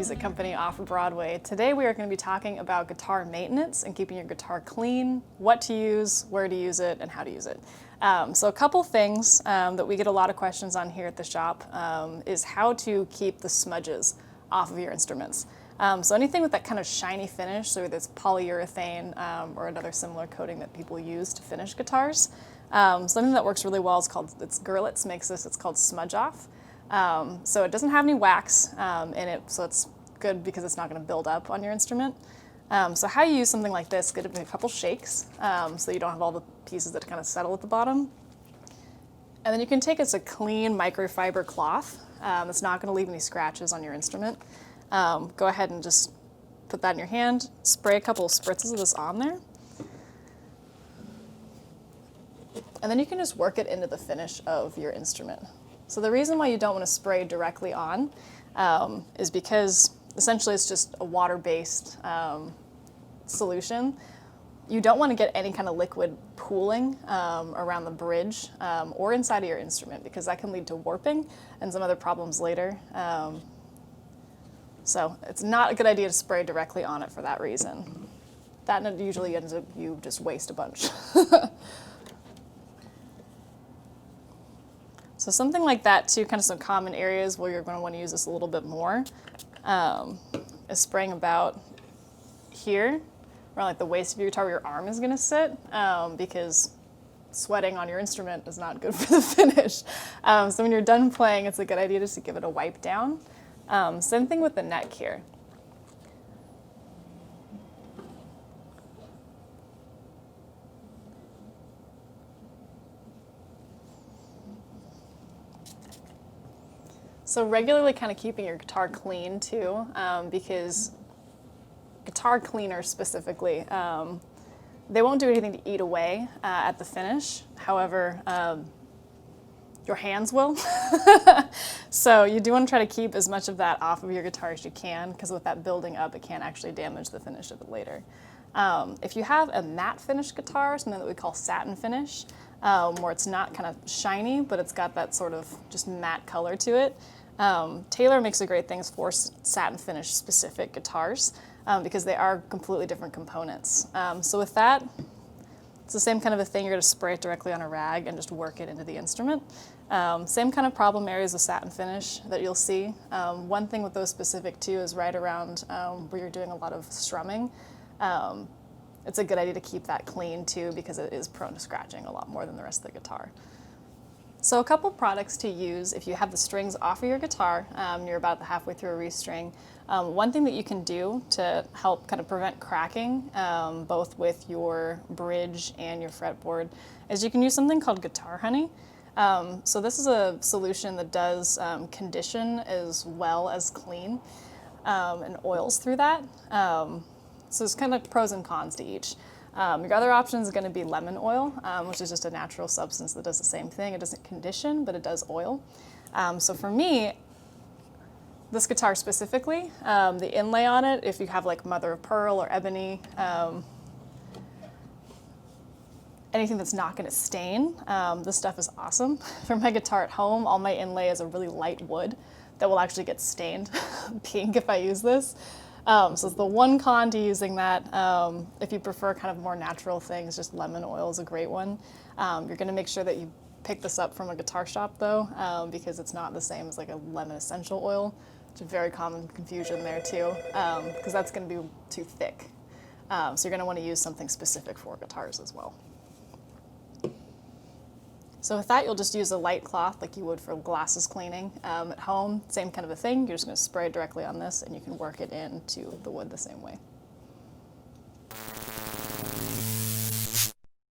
music company off of Broadway. Today we are going to be talking about guitar maintenance and keeping your guitar clean, what to use, where to use it, and how to use it. So a couple things that we get a lot of questions on here at the shop is how to keep the smudges off of your instruments. So anything with that kind of shiny finish, so whether it's polyurethane or another similar coating that people use to finish guitars. Something that works really well is it's Gurlitt's makes this, it's called Smudge Off. So it doesn't have any wax in it, so it's good because it's not going to build up on your instrument. So how you use something like this, give it a couple shakes so you don't have all the pieces that kind of settle at the bottom. And then you can take a clean microfiber cloth that's not going to leave any scratches on your instrument. Go ahead and just put that in your hand, spray a couple of spritzes of this on there. And then you can just work it into the finish of your instrument. So the reason why you don't want to spray directly on is because essentially it's just a water-based solution. You don't want to get any kind of liquid pooling around the bridge or inside of your instrument because that can lead to warping and some other problems later. So it's not a good idea to spray directly on it for that reason. That usually ends up you just waste a bunch. So something like that too, kind of some common areas where you're going to want to use this a little bit more is spraying about here, around like the waist of your guitar where your arm is going to sit, because sweating on your instrument is not good for the finish. So when you're done playing, it's a good idea just to give it a wipe down. Same thing with the neck here. So regularly kind of keeping your guitar clean too, because guitar cleaners specifically, they won't do anything to eat away at the finish. However, your hands will. So you do want to try to keep as much of that off of your guitar as you can, because with that building up, it can actually damage the finish of it later. If you have a matte finish guitar, something that we call satin finish, where it's not kind of shiny, but it's got that sort of just matte color to it, Taylor makes a great things for satin finish specific guitars because they are completely different components. So with that, it's the same kind of a thing. You're going to spray it directly on a rag and just work it into the instrument. Same kind of problem areas with satin finish that you'll see. One thing with those specific too is right around where you're doing a lot of strumming. It's a good idea to keep that clean too because it is prone to scratching a lot more than the rest of the guitar. So a couple products to use if you have the strings off of your guitar, you're about halfway through a restring. One thing that you can do to help kind of prevent cracking, both with your bridge and your fretboard, is you can use something called Guitar Honey. So this is a solution that does condition as well as clean and oils through that. So there's kind of pros and cons to each. Your other option is going to be lemon oil, which is just a natural substance that does the same thing. It doesn't condition, but it does oil. So for me, this guitar specifically, the inlay on it, if you have like mother of pearl or ebony, anything that's not going to stain, this stuff is awesome. For my guitar at home, all my inlay is a really light wood that will actually get stained pink if I use this. So it's the one con to using that. If you prefer kind of more natural things, just lemon oil is a great one. You're going to make sure that you pick this up from a guitar shop though, because it's not the same as like a lemon essential oil. It's a very common confusion there too, because that's going to be too thick. So you're going to want to use something specific for guitars as well. So with that, you'll just use a light cloth like you would for glasses cleaning. At home, same kind of a thing. You're just going to spray it directly on this and you can work it into the wood the same way.